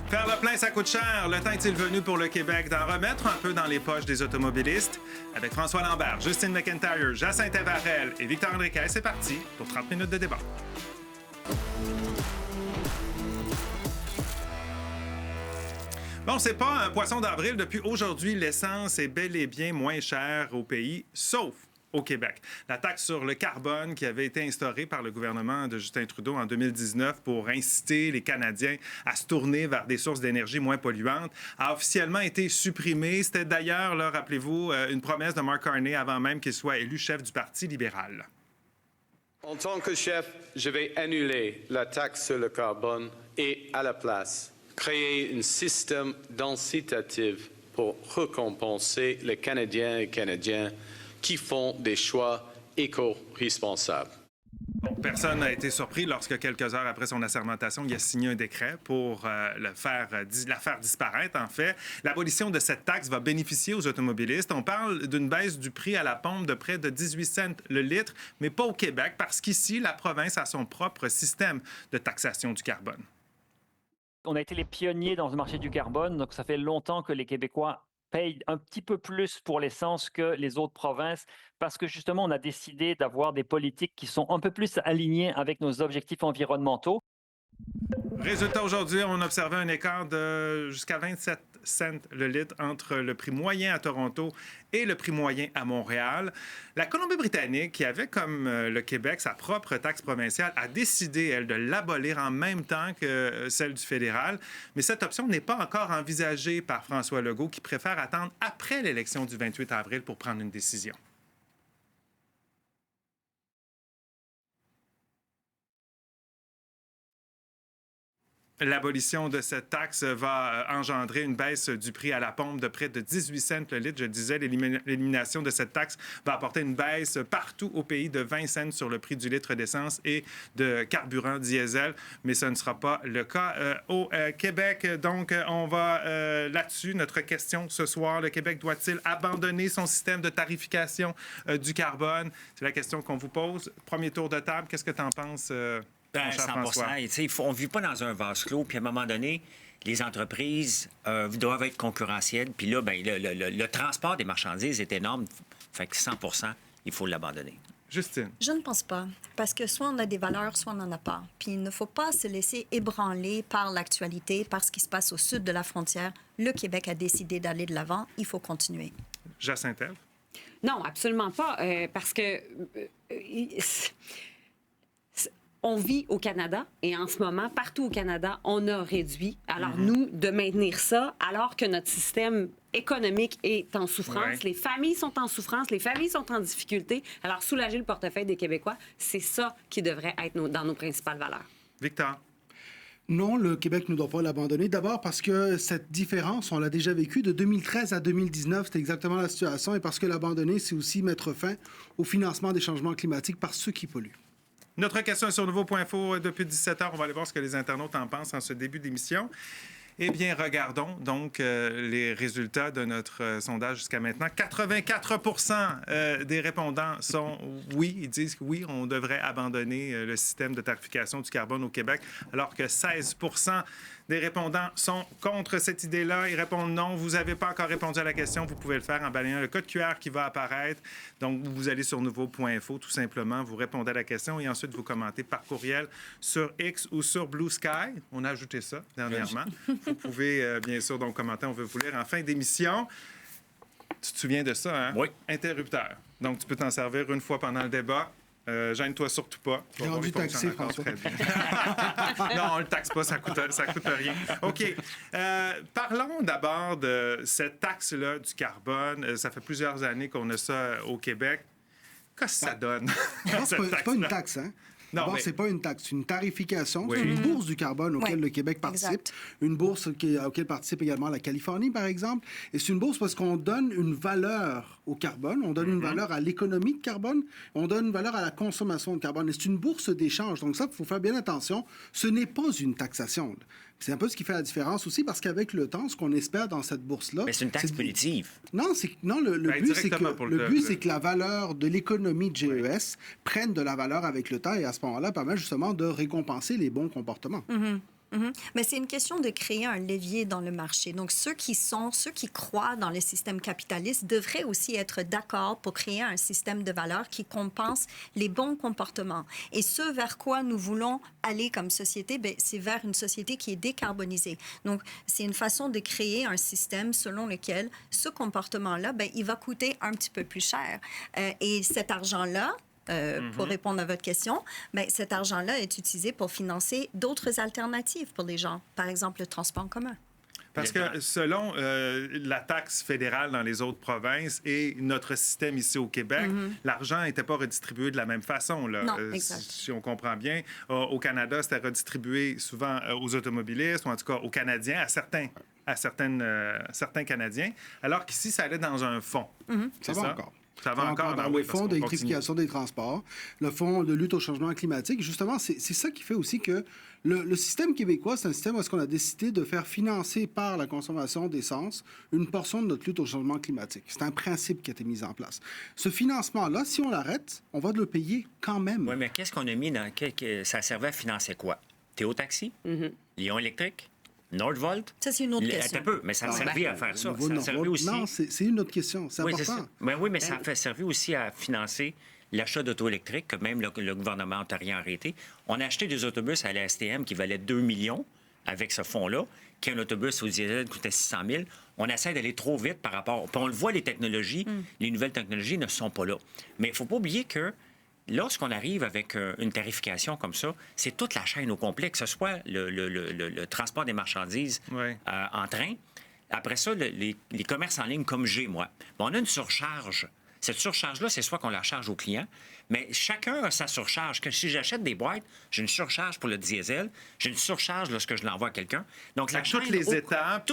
Faire le plein, ça coûte cher. Le temps est-il venu pour le Québec d'en remettre un peu dans les poches des automobilistes? Avec François Lambert, Justine McIntyre, Jacinthe Evarel et Victor Henriquet, c'est parti pour 30 minutes de débat. Bon, c'est pas un poisson d'avril. Depuis aujourd'hui, l'essence est bel et bien moins chère au pays, sauf au Québec. La taxe sur le carbone qui avait été instaurée par le gouvernement de Justin Trudeau en 2019 pour inciter les Canadiens à se tourner vers des sources d'énergie moins polluantes a officiellement été supprimée. C'était d'ailleurs, là, rappelez-vous, une promesse de Mark Carney avant même qu'il soit élu chef du Parti libéral. En tant que chef, je vais annuler la taxe sur le carbone et, à la place, créer un système d'incitatif pour récompenser les Canadiens et Canadiennes qui font des choix éco-responsables. Bon, personne n'a été surpris lorsque, quelques heures après son assermentation, il a signé un décret pour la faire disparaître, en fait. L'abolition de cette taxe va bénéficier aux automobilistes. On parle d'une baisse du prix à la pompe de près de 18 cents le litre, mais pas au Québec, parce qu'ici, la province a son propre système de taxation du carbone. On a été les pionniers dans le marché du carbone, donc ça fait longtemps que les Québécois payent un petit peu plus pour l'essence que les autres provinces parce que justement, on a décidé d'avoir des politiques qui sont un peu plus alignées avec nos objectifs environnementaux. Résultat, aujourd'hui, on observait un écart de jusqu'à 27 cents le litre entre le prix moyen à Toronto et le prix moyen à Montréal. La Colombie-Britannique, qui avait comme le Québec sa propre taxe provinciale, a décidé, elle, de l'abolir en même temps que celle du fédéral. Mais cette option n'est pas encore envisagée par François Legault, qui préfère attendre après l'élection du 28 avril pour prendre une décision. L'abolition de cette taxe va engendrer une baisse du prix à la pompe de près de 18 cents le litre. Je disais, l'élimination de cette taxe va apporter une baisse partout au pays de 20 cents sur le prix du litre d'essence et de carburant diesel, mais ce ne sera pas le cas au Québec. Donc, on va là-dessus. Notre question ce soir, le Québec doit-il abandonner son système de tarification du carbone? C'est la question qu'on vous pose. Premier tour de table, qu'est-ce que tu en penses? 100%. On ne vit pas dans un vase clos. Puis à un moment donné, les entreprises doivent être concurrentielles. Puis là, le transport des marchandises est énorme. Fait que 100%, il faut l'abandonner. Justine. Je ne pense pas. Parce que soit on a des valeurs, soit on n'en a pas. Puis il ne faut pas se laisser ébranler par l'actualité, par ce qui se passe au sud de la frontière. Le Québec a décidé d'aller de l'avant. Il faut continuer. Jacinthe. Non, absolument pas. Parce que... on vit au Canada et en ce moment, partout au Canada, on a réduit. Alors, nous, de maintenir ça, alors que notre système économique est en souffrance, les familles sont en souffrance, les familles sont en difficulté. Alors, soulager le portefeuille des Québécois, c'est ça qui devrait être dans nos principales valeurs. Victor. Non, le Québec ne doit pas l'abandonner. D'abord parce que cette différence, on l'a déjà vécue de 2013 à 2019. C'était exactement la situation. Et parce que l'abandonner, c'est aussi mettre fin au financement des changements climatiques par ceux qui polluent. Notre question est sur Nouveau.info depuis 17 h. On va aller voir ce que les internautes en pensent en ce début d'émission. Eh bien, regardons donc les résultats de notre sondage jusqu'à maintenant. 84 % des répondants sont oui. Ils disent que oui, on devrait abandonner le système de tarification du carbone au Québec, alors que 16 % des répondants sont contre cette idée-là. Ils répondent non. Vous n'avez pas encore répondu à la question. Vous pouvez le faire en balayant le code QR qui va apparaître. Donc, vous allez sur nouveau.info, tout simplement. Vous répondez à la question et ensuite, vous commentez par courriel sur X ou sur Blue Sky. On a ajouté ça dernièrement. Vous pouvez, bien sûr, donc commenter. On veut vous lire en fin d'émission. Tu te souviens de ça, hein? Oui. Interrupteur. Donc, tu peux t'en servir une fois pendant le débat. Gêne-toi surtout pas. J'ai rendu taxé, François. Non, on le taxe pas, ça coûte rien. OK. Parlons d'abord de cette taxe-là du carbone. Ça fait plusieurs années qu'on a ça au Québec. Qu'est-ce que ça donne? Non, c'est pas une taxe, hein? D'abord, mais... c'est pas une taxe, c'est une tarification. Oui. C'est une bourse du carbone auquel le Québec participe. Exact. Une bourse auquel participe également la Californie, par exemple. Et c'est une bourse parce qu'on donne une valeur au carbone, on donne une valeur à l'économie de carbone, on donne une valeur à la consommation de carbone. Et c'est une bourse d'échange. Donc ça, il faut faire bien attention. Ce n'est pas une taxation. C'est un peu ce qui fait la différence aussi, parce qu'avec le temps, ce qu'on espère dans cette bourse-là... Mais c'est une taxe punitive. Non, le but, c'est que la valeur de l'économie de GES prenne de la valeur avec le temps et à ce moment-là, permet justement de récompenser les bons comportements. Mais c'est une question de créer un levier dans le marché. Donc, ceux qui croient dans le système capitaliste devraient aussi être d'accord pour créer un système de valeurs qui compense les bons comportements. Et ce vers quoi nous voulons aller comme société, c'est vers une société qui est décarbonisée. Donc, c'est une façon de créer un système selon lequel ce comportement-là, il va coûter un petit peu plus cher. Et cet argent-là, pour répondre à votre question, cet argent-là est utilisé pour financer d'autres alternatives pour les gens, par exemple le transport en commun. Parce que selon la taxe fédérale dans les autres provinces et notre système ici au Québec, l'argent n'était pas redistribué de la même façon. Là. Non, exact. Si on comprend bien, au Canada, c'était redistribué souvent aux automobilistes, ou en tout cas aux Canadiens, à certains Canadiens, alors qu'ici, ça allait dans un fonds. Ça va encore. Ça va encore dans le fonds d'électrification des transports, le fonds de lutte au changement climatique. Justement, c'est ça qui fait aussi que le système québécois, c'est un système où est-ce qu'on a décidé de faire financer par la consommation d'essence une portion de notre lutte au changement climatique. C'est un principe qui a été mis en place. Ce financement-là, si on l'arrête, on va le payer quand même. Oui, mais qu'est-ce qu'on a mis dans... Ça servait à financer quoi? Théo Taxi? Lyon Électrique? Nordvolt? Ça, c'est une autre question. Un peu, mais ça a servi à faire ça. Ça a servi aussi... Non, c'est une autre question. C'est important. Oui, mais ça a servi aussi à financer l'achat d'auto électriques, que même le gouvernement ontarien a arrêté. On a acheté des autobus à la STM qui valaient 2 millions avec ce fonds-là, qu'un autobus au diesel coûtait 600 000. On essaie d'aller trop vite par rapport... Puis on le voit, les technologies, les nouvelles technologies ne sont pas là. Mais il ne faut pas oublier que lorsqu'on arrive avec une tarification comme ça, c'est toute la chaîne au complet, que ce soit le transport des marchandises en train. Après ça, les commerces en ligne comme j'ai, moi. On a une surcharge. Cette surcharge-là, c'est soit qu'on la charge aux clients, mais chacun a sa surcharge. Que si j'achète des boîtes, j'ai une surcharge pour le diesel, j'ai une surcharge lorsque je l'envoie à quelqu'un. Donc, la chaîne, toutes les étapes,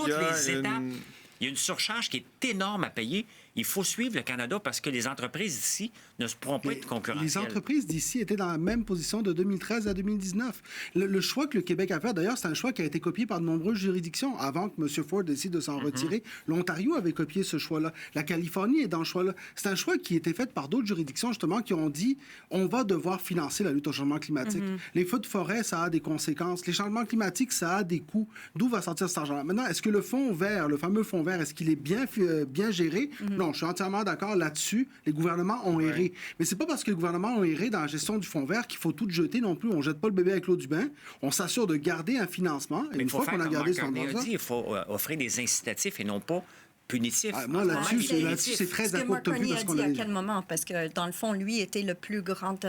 il y a une surcharge qui est énorme à payer. Il faut suivre le Canada parce que les entreprises d'ici ne se pourront pas être concurrentielles. Les entreprises d'ici étaient dans la même position de 2013 à 2019. Le choix que le Québec a fait, d'ailleurs, c'est un choix qui a été copié par de nombreuses juridictions. Avant que M. Ford décide de s'en retirer, l'Ontario avait copié ce choix-là. La Californie est dans le choix-là. C'est un choix qui a été fait par d'autres juridictions, justement, qui ont dit on va devoir financer la lutte au changement climatique. Les feux de forêt, ça a des conséquences. Les changements climatiques, ça a des coûts. D'où va sortir cet argent-là? Maintenant, est-ce que le fonds vert, le fameux fonds vert, est-ce qu'il est bien géré? Non, je suis entièrement d'accord là-dessus. Les gouvernements ont erré. Mais c'est pas parce que les gouvernements ont erré dans la gestion du fonds vert qu'il faut tout jeter non plus. On jette pas le bébé avec l'eau du bain. On s'assure de garder un financement. Et une fois qu'on a gardé ce financement, il faut offrir des incitatifs et non pas punitifs. Moi, là-dessus, c'est très approprié de ce qu'on a dit. À quel moment? Parce que, dans le fond, lui était le plus grand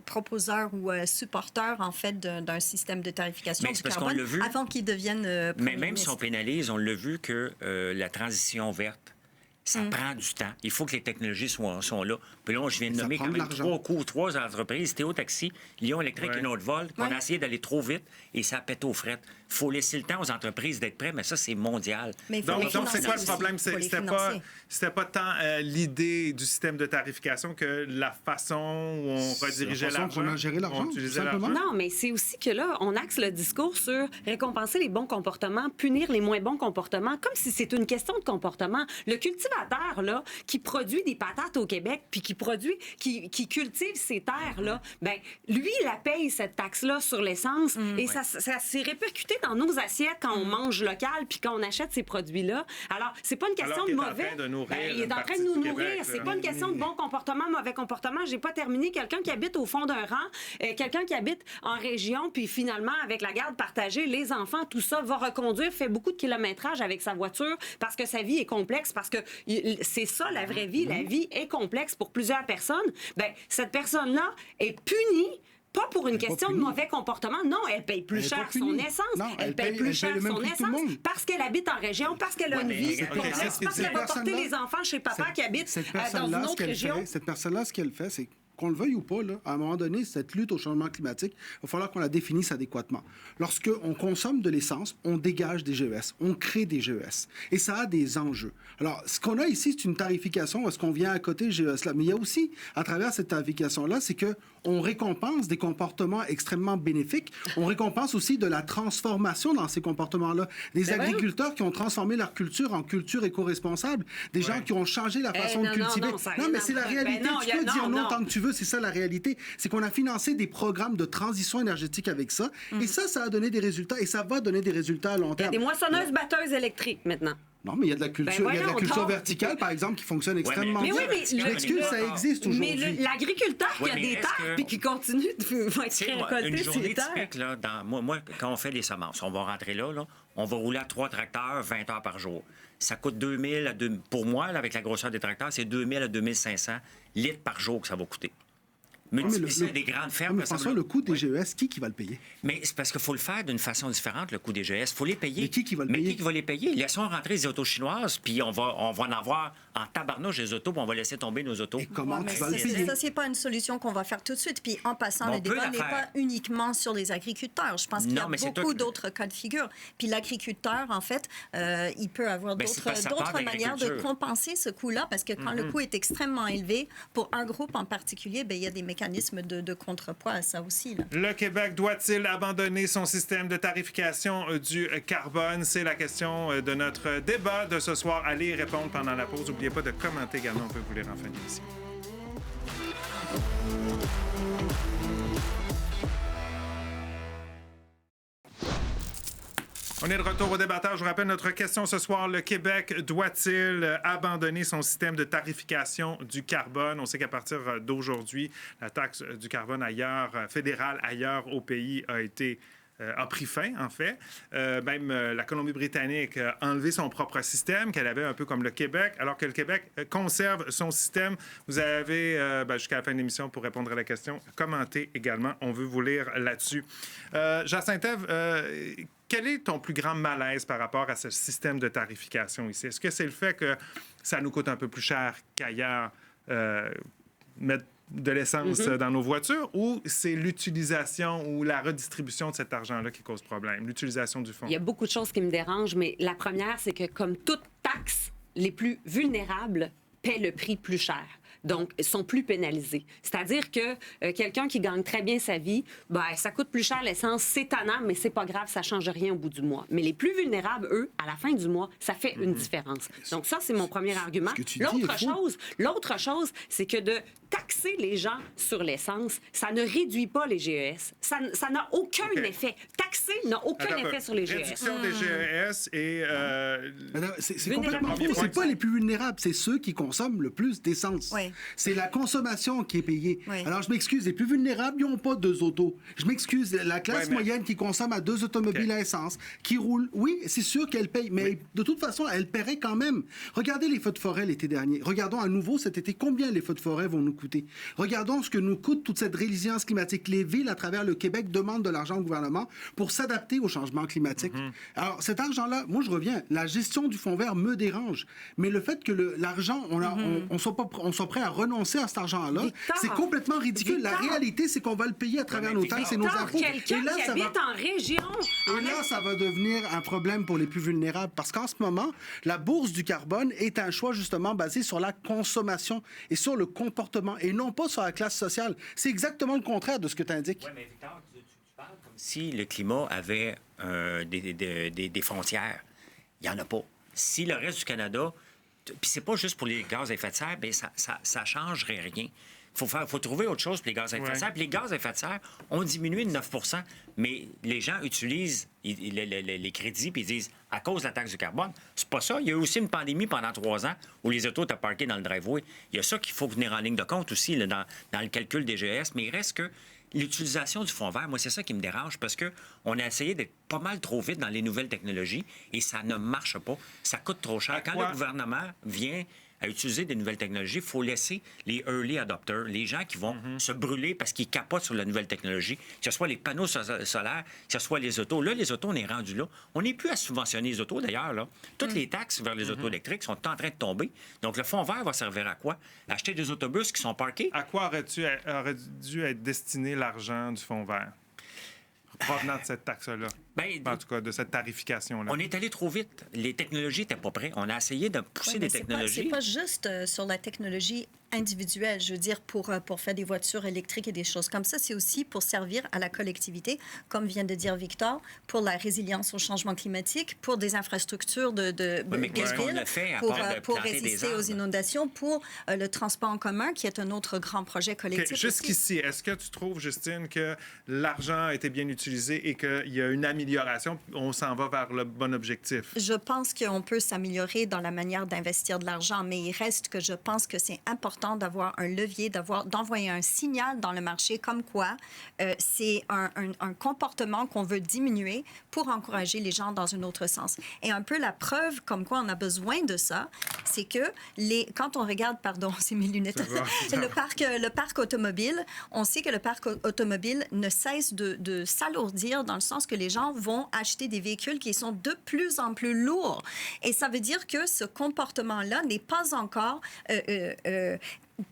proposeur ou supporteur, en fait, d'un système de tarification du carbone avant qu'il devienne Mais même si on pénalise, on l'a vu que la transition verte, ça prend du temps. Il faut que les technologies sont là. Puis là, je viens de nommer quand même 3 entreprises, Théo Taxi, Lyon Électrique et Nordvolt, qu'on a essayé d'aller trop vite et ça pète aux frettes. Il faut laisser le temps aux entreprises d'être prêtes, mais ça, c'est mondial. Donc c'est quoi le problème? C'était pas tant l'idée du système de tarification que la façon où on redirigeait l'argent. On a géré l'argent, simplement. Non, mais c'est aussi que là, on axe le discours sur récompenser les bons comportements, punir les moins bons comportements, comme si c'est une question de comportement. Le cultivateur, là, qui produit des patates au Québec, puis qui cultive ces terres-là, ben lui, il la paye, cette taxe-là, sur l'essence, et ça s'est répercuté dans nos assiettes quand on mange local puis quand on achète ces produits-là. Alors, c'est pas une question de mauvais. Il est en train de nous nourrir. C'est pas une question de bon comportement, mauvais comportement. J'ai pas terminé. Quelqu'un qui habite au fond d'un rang, quelqu'un qui habite en région, puis finalement, avec la garde partagée, les enfants, tout ça, va reconduire, fait beaucoup de kilométrage avec sa voiture parce que sa vie est complexe, parce que c'est ça, la vraie vie. La vie est complexe pour plusieurs personnes. Ben, cette personne-là est punie. Pas pour une question de mauvais comportement. Non, elle paye plus cher son essence. Non, elle paye plus cher son essence parce qu'elle habite en région, parce qu'elle a une vie complexe, parce qu'elle va porter les enfants chez papa qui habite dans une autre région. Cette personne-là, ce qu'elle fait, c'est qu'on le veuille ou pas, là, à un moment donné, cette lutte au changement climatique, il va falloir qu'on la définisse adéquatement. Lorsqu'on consomme de l'essence, on dégage des GES, on crée des GES. Et ça a des enjeux. Alors, ce qu'on a ici, c'est une tarification, est-ce qu'on vient à côté GES-là? Mais il y a aussi, à travers cette tarification-là, c'est qu'on récompense des comportements extrêmement bénéfiques. On récompense aussi de la transformation dans ces comportements-là. Des agriculteurs qui ont transformé leur culture en culture éco-responsable. Des gens qui ont changé la façon de cultiver. Non, mais c'est la réalité. Tu peux dire non tant que tu veux. veux, c'est ça la réalité. C'est qu'on a financé des programmes de transition énergétique avec ça. Et ça a donné des résultats. Et ça va donner des résultats à long terme. Des moissonneuses-batteuses électriques maintenant. Non, mais il y a de la culture, il y a de la culture verticale, par exemple, qui fonctionne extrêmement bien. Je m'excuse, ça existe aujourd'hui. Mais l'agriculteur qui a des terres puis qui continue de récolter une journée ses terres. typique, là, moi, quand on fait les semences, on va rentrer là, on va rouler à 3 tracteurs 20 heures par jour. Ça coûte 2000 à 2 pour moi, là, avec la grosseur des tracteurs, c'est 2000 à 2500 litres par jour que ça va coûter. Multiplier des grandes fermes. Mais François, le coût des GES, qui va le payer? Mais c'est parce qu'il faut le faire d'une façon différente, le coût des GES. Il faut les payer. Mais qui va le payer? Mais qui va les payer? Laissons rentrer les autos chinoises, puis on va en avoir en tabarnouche les autos, puis on va laisser tomber nos autos. Et comment tu vas le payer? Ça, c'est pas une solution qu'on va faire tout de suite. Puis en passant, le débat n'est pas uniquement sur les agriculteurs. Je pense qu'il y a beaucoup d'autres cas de figure. Puis l'agriculteur, en fait, il peut avoir d'autres manières de compenser ce coût-là, parce que quand le coût est extrêmement élevé, pour un groupe en particulier, bien, il y a des mécanismes de contrepoids à ça aussi. Là. Le Québec doit-il abandonner son système de tarification du carbone? C'est la question de notre débat de ce soir. Allez y répondre pendant la pause. N'oubliez pas de commenter également. On peut vous lire en fin d'émission. On est de retour au débatteur. Je vous rappelle notre question ce soir. Le Québec doit-il abandonner son système de tarification du carbone? On sait qu'à partir d'aujourd'hui, la taxe du carbone ailleurs, fédérale ailleurs au pays, a pris fin, en fait. Même la Colombie-Britannique a enlevé son propre système qu'elle avait un peu comme le Québec, alors que le Québec conserve son système. Vous avez jusqu'à la fin de l'émission pour répondre à la question. Commentez également. On veut vous lire là-dessus. Jacinthe, quel est ton plus grand malaise par rapport à ce système de tarification ici? Est-ce que c'est le fait que ça nous coûte un peu plus cher qu'ailleurs mettre de l'essence dans nos voitures, ou c'est l'utilisation ou la redistribution de cet argent-là qui cause problème, l'utilisation du fonds? Il y a beaucoup de choses qui me dérangent, mais la première, c'est que comme toute taxe, les plus vulnérables paient le prix plus cher. Donc, sont plus pénalisés. C'est-à-dire que quelqu'un qui gagne très bien sa vie, ça coûte plus cher l'essence, c'est tannant, mais c'est pas grave, ça change rien au bout du mois. Mais les plus vulnérables, eux, à la fin du mois, ça fait une différence. Donc ça, c'est mon premier argument. L'autre chose, c'est que de taxer les gens sur l'essence, ça ne réduit pas les GES. Ça n'a aucun effet. Taxer n'a aucun effet sur les GES. Réduction des GES et... C'est complètement faux. C'est pas les plus vulnérables, c'est ceux qui consomment le plus d'essence. Oui. C'est la consommation qui est payée. Oui. Alors, je m'excuse, les plus vulnérables, ils n'ont pas 2 autos. Je m'excuse, la classe moyenne qui consomme à 2 automobiles à essence, qui roule, oui, c'est sûr qu'elle paye, mais de toute façon, elle paierait quand même. Regardez les feux de forêt l'été dernier. Regardons à nouveau cet été combien les feux de forêt vont nous coûter. Regardons ce que nous coûte toute cette résilience climatique. Les villes à travers le Québec demandent de l'argent au gouvernement pour s'adapter au changement climatique. Alors, cet argent-là, moi, je reviens, la gestion du fonds vert me dérange, mais le fait que l'argent, on soit prêt à renoncer à cet argent-là, c'est complètement ridicule. La réalité, c'est qu'on va le payer à travers nos taxes et nos impôts. Quelqu'un qui habite en région... Et là, ça va devenir un problème pour les plus vulnérables, parce qu'en ce moment, la bourse du carbone est un choix justement basé sur la consommation et sur le comportement, et non pas sur la classe sociale. C'est exactement le contraire de ce que tu indiques. Oui, mais Victor, tu parles comme si le climat avait des frontières. Il n'y en a pas. Si le reste du Canada... Puis c'est pas juste pour les gaz à effet de serre, bien, ça changerait rien. Il faut trouver autre chose pour les gaz à effet de serre. Puis les gaz à effet de serre ont diminué de 9 %, mais les gens utilisent les crédits puis ils disent à cause de la taxe du carbone. C'est pas ça. Il y a eu aussi une pandémie pendant 3 ans où les autos étaient parquées dans le driveway. Il y a ça qu'il faut venir en ligne de compte aussi là, dans le calcul des GES, mais il reste que l'utilisation du fonds vert, moi, c'est ça qui me dérange parce qu'on a essayé d'être pas mal trop vite dans les nouvelles technologies et ça ne marche pas. Ça coûte trop cher. Quand le gouvernement vient à utiliser des nouvelles technologies, il faut laisser les early adopters, les gens qui vont se brûler parce qu'ils capotent sur la nouvelle technologie, que ce soit les panneaux solaires, que ce soit les autos. Là, les autos, on est rendu là. On n'est plus à subventionner les autos, d'ailleurs. Là. Toutes les taxes vers les autos électriques sont en train de tomber. Donc, le fonds vert va servir à quoi? Acheter des autobus qui sont parqués? À quoi aurait dû être destiné l'argent du fonds vert? Provenant de cette taxe-là. En tout cas, de cette tarification-là. On est allé trop vite. Les technologies n'étaient pas prêtes. On a essayé de pousser des technologies. C'est pas juste sur la technologie individuel, je veux dire, pour faire des voitures électriques et des choses comme ça. C'est aussi pour servir à la collectivité, comme vient de dire Victor, pour la résilience au changement climatique, pour des infrastructures mais qu'est-ce qu'on a fait à part de pour planter des résister arbres? aux inondations, pour le transport en commun, qui est un autre grand projet collectif. Okay, jusqu'ici, est-ce que tu trouves, Justine, que l'argent a été bien utilisé et qu'il y a une amélioration, on s'en va vers le bon objectif? Je pense qu'on peut s'améliorer dans la manière d'investir de l'argent, mais il reste que je pense que c'est important d'avoir un levier, d'envoyer un signal dans le marché comme quoi c'est un comportement qu'on veut diminuer pour encourager les gens dans un autre sens. Et un peu la preuve comme quoi on a besoin de ça, c'est que quand on regarde, pardon, c'est mes lunettes, le parc automobile, on sait que le parc automobile ne cesse de s'alourdir dans le sens que les gens vont acheter des véhicules qui sont de plus en plus lourds. Et ça veut dire que ce comportement-là n'est pas encore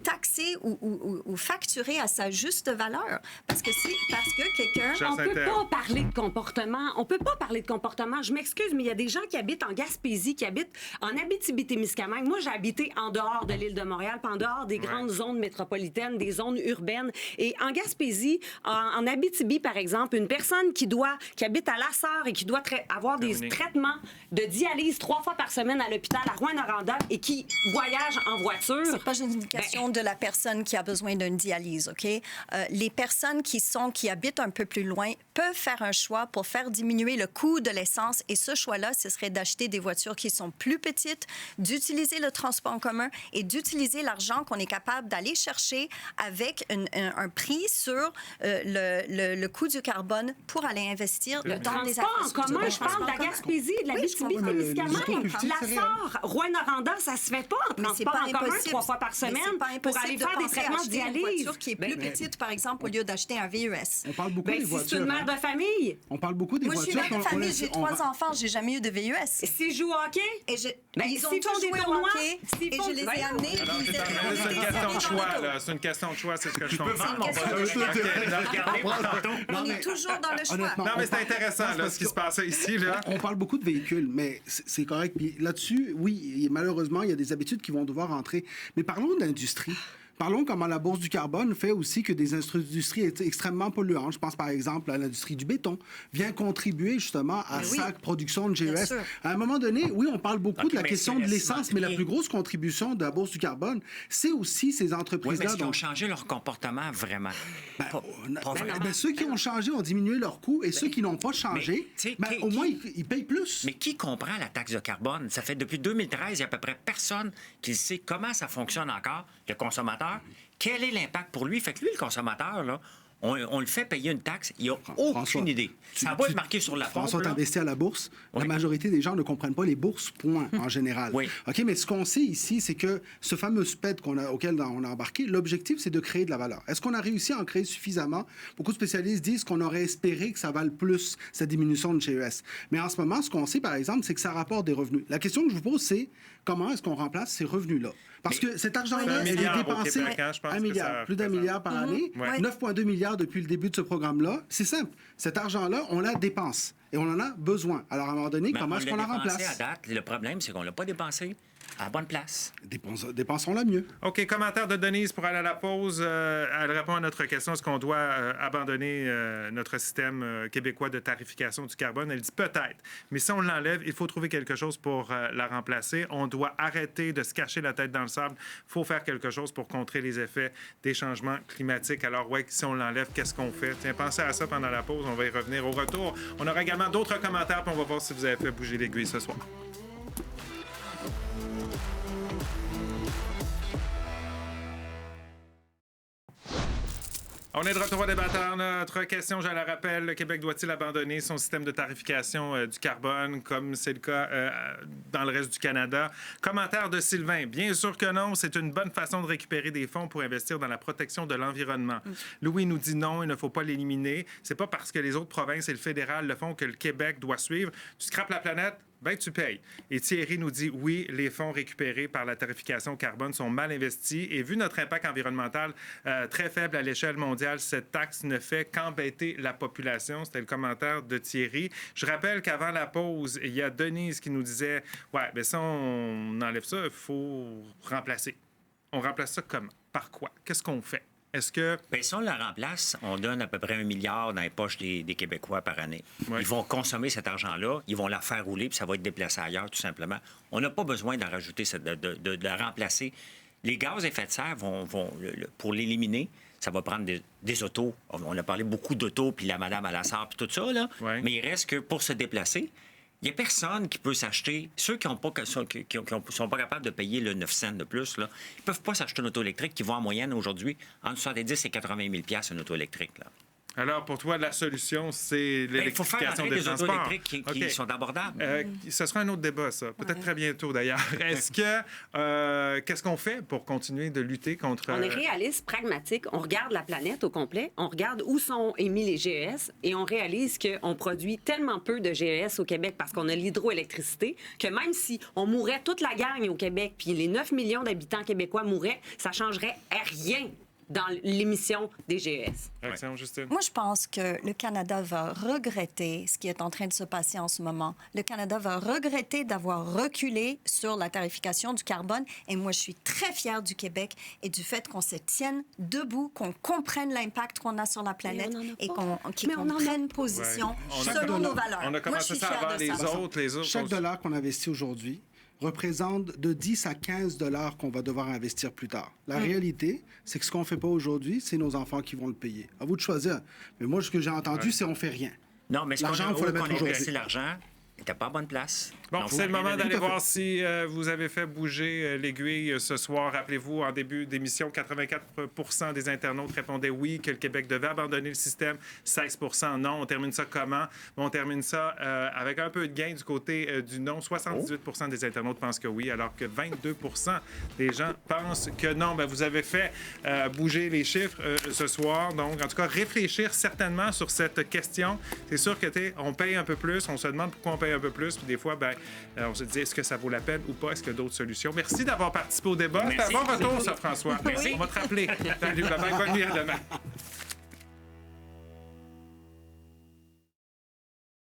taxé ou facturé à sa juste valeur. Parce que quelqu'un... On peut pas parler de comportement. On peut pas parler de comportement. Je m'excuse, mais il y a des gens qui habitent en Gaspésie, qui habitent en Abitibi-Témiscamingue. Moi, j'ai habité en dehors de l'île de Montréal, puis en dehors des grandes zones métropolitaines, des zones urbaines. Et en Gaspésie, en Abitibi, par exemple, une personne qui habite à Lassar et qui doit avoir des traitements de dialyse 3 fois par semaine à l'hôpital à Rouyn-Noranda et qui voyage en voiture... C'est pas une indication de la personne qui a besoin d'une dialyse, OK? Les personnes qui habitent un peu plus loin peuvent faire un choix pour faire diminuer le coût de l'essence. Et ce choix-là, ce serait d'acheter des voitures qui sont plus petites, d'utiliser le transport en commun et d'utiliser l'argent qu'on est capable d'aller chercher avec un prix sur le coût du carbone pour aller investir dans des infrastructures. En commun, je parle de la Gaspésie, de la Abitibi-Témiscamingue. Lassar, Rouyn-Noranda, ça se fait pas en transport en commun 3 fois par semaine pour aller faire des traitements de dialyse. Une voiture qui est plus petite, par exemple, au lieu d'acheter un VUS. On parle beaucoup des voitures. Si c'est une mère de famille. On parle beaucoup des voitures. Moi, je suis mère de famille, j'ai 3 enfants, j'ai jamais eu de VUS. Et s'ils jouent au hockey? Ils ont tous joué au hockey et je les ai amenés. C'est une question de choix, là. C'est une question de choix, c'est ce que je comprends. On est toujours dans le choix. Non, mais c'est intéressant, là, ce qui se passe ici, là. On parle beaucoup de véhicules, mais c'est correct. Puis là-dessus, oui, malheureusement, il y a des habitudes qui vont devoir entrer. Mais parlons d'industrie. Parlons comment la bourse du carbone fait aussi que des industries extrêmement polluantes. Je pense par exemple à l'industrie du béton, vient contribuer justement à sa production de GES. À un moment donné, oui, on parle beaucoup de la question de l'essence, mais la plus grosse contribution de la bourse du carbone, c'est aussi ces entreprises-là. Oui, mais qui ont changé leur comportement vraiment? Ceux qui ont changé ont diminué leurs coûts et ceux qui n'ont pas changé, au moins, ils payent plus. Mais qui comprend la taxe de carbone? Ça fait depuis 2013, il y a à peu près personne qui sait comment ça fonctionne encore, le consommateur. Quel est l'impact pour lui? Fait que lui, le consommateur, là, on le fait payer une taxe, il n'a aucune idée. Ça va être marqué sur la pompe. François, t'investis à la bourse. Oui. La majorité des gens ne comprennent pas les bourses, point, en général. Oui. OK, mais ce qu'on sait ici, c'est que ce fameux SPED auquel on a embarqué, l'objectif, c'est de créer de la valeur. Est-ce qu'on a réussi à en créer suffisamment? Beaucoup de spécialistes disent qu'on aurait espéré que ça vale plus, cette diminution de GES. Mais en ce moment, ce qu'on sait, par exemple, c'est que ça rapporte des revenus. La question que je vous pose, c'est comment est-ce qu'on remplace ces revenus-là? Parce que cet argent-là, il est dépensé plus d'un milliard par année, 9,2 milliards depuis le début de ce programme-là. C'est simple. Cet argent-là, on la dépense et on en a besoin. Alors, à un moment donné, comment est-ce qu'on la remplace? À date, le problème, c'est qu'on ne l'a pas dépensé à la bonne place. Dépensons-la mieux. OK, commentaire de Denise pour aller à la pause. Elle répond à notre question, est-ce qu'on doit abandonner notre système québécois de tarification du carbone? Elle dit peut-être, mais si on l'enlève, il faut trouver quelque chose pour la remplacer. On doit arrêter de se cacher la tête dans le sable. Il faut faire quelque chose pour contrer les effets des changements climatiques. Alors, ouais, si on l'enlève, qu'est-ce qu'on fait? Tiens, pensez à ça pendant la pause. On va y revenir au retour. On aura également d'autres commentaires, puis on va voir si vous avez fait bouger l'aiguille ce soir. On est de retour au débatteur. Notre question, je la rappelle, le Québec doit-il abandonner son système de tarification du carbone, comme c'est le cas dans le reste du Canada? Commentaire de Sylvain. Bien sûr que non. C'est une bonne façon de récupérer des fonds pour investir dans la protection de l'environnement. Louis nous dit non, il ne faut pas l'éliminer. C'est pas parce que les autres provinces et le fédéral le font que le Québec doit suivre. Tu scrapes la planète? Ben, tu payes. Et Thierry nous dit, oui, les fonds récupérés par la tarification carbone sont mal investis. Et vu notre impact environnemental très faible à l'échelle mondiale, cette taxe ne fait qu'embêter la population. C'était le commentaire de Thierry. Je rappelle qu'avant la pause, il y a Denise qui nous disait, ouais, bien ça, on enlève ça, il faut remplacer. on remplace ça comment? Par quoi? Qu'est-ce qu'on fait? Est-ce que... Bien, si on la remplace, on donne à peu près 1 milliard dans les poches des Québécois par année. Ouais. Ils vont consommer cet argent-là, ils vont la faire rouler, puis ça va être déplacé ailleurs, tout simplement. On n'a pas besoin d'en rajouter, de la remplacer. Les gaz à effet de serre, pour l'éliminer, ça va prendre des autos. On a parlé beaucoup d'autos, puis la madame à la sarre, puis tout ça, là. Ouais. Mais il reste que pour se déplacer, il n'y a personne qui peut s'acheter. Ceux qui ne sont pas capables de payer le 9 cents de plus, là, ils ne peuvent pas s'acheter une auto électrique qui vaut en moyenne aujourd'hui entre 70 et 80 000 $ une auto électrique. Là. Alors, pour toi, la solution, c'est Il faut faire l'électrification entrer des des autos transports. électriques qui sont abordables. Ce sera un autre débat, ça. Peut-être très bientôt, d'ailleurs. Est-ce que... qu'est-ce qu'on fait pour continuer de lutter contre... On est réaliste, pragmatique. On regarde la planète au complet. On regarde où sont émis les GES et on réalise qu'on produit tellement peu de GES au Québec parce qu'on a l'hydroélectricité que même si on mourrait toute la gang au Québec puis les 9 millions d'habitants québécois mourraient, ça changerait rien dans l'émission des GES. Réaction, Justine? Moi, je pense que le Canada va regretter ce qui est en train de se passer en ce moment. Le Canada va regretter d'avoir reculé sur la tarification du carbone. Et moi, je suis très fière du Québec et du fait qu'on se tienne debout, qu'on comprenne l'impact qu'on a sur la planète et qu'on prenne position selon nos valeurs. On a commencé ça avant les autres. Chaque dollar qu'on investit aujourd'hui représente de 10 à 15 $ qu'on va devoir investir plus tard. La réalité, c'est que ce qu'on ne fait pas aujourd'hui, c'est nos enfants qui vont le payer. À vous de choisir. Mais moi, ce que j'ai entendu, c'est qu'on ne fait rien. Non, mais L'argent, il faut le mettre aujourd'hui. investit l'argent, n'était pas à bonne place. Bon, Donc, c'est le moment d'aller voir fait. si vous avez fait bouger l'aiguille ce soir. Rappelez-vous, en début d'émission, 84 % des internautes répondaient oui, que le Québec devait abandonner le système. 16 % non. On termine ça comment? On termine ça avec un peu de gain du côté du non. 78 % des internautes pensent que oui, alors que 22 % des gens pensent que non. Bien, vous avez fait bouger les chiffres ce soir. Donc, en tout cas, réfléchir certainement sur cette question. C'est sûr que on paye un peu plus. On se demande pourquoi on paye un peu plus. Puis des fois, ben, on se dit, est-ce que ça vaut la peine ou pas? Est-ce qu'il y a d'autres solutions? Merci d'avoir participé au débat. C'est un bon retour, ça, François. Merci. On va te rappeler. Salut, bye-bye. Bonne nuit, à demain.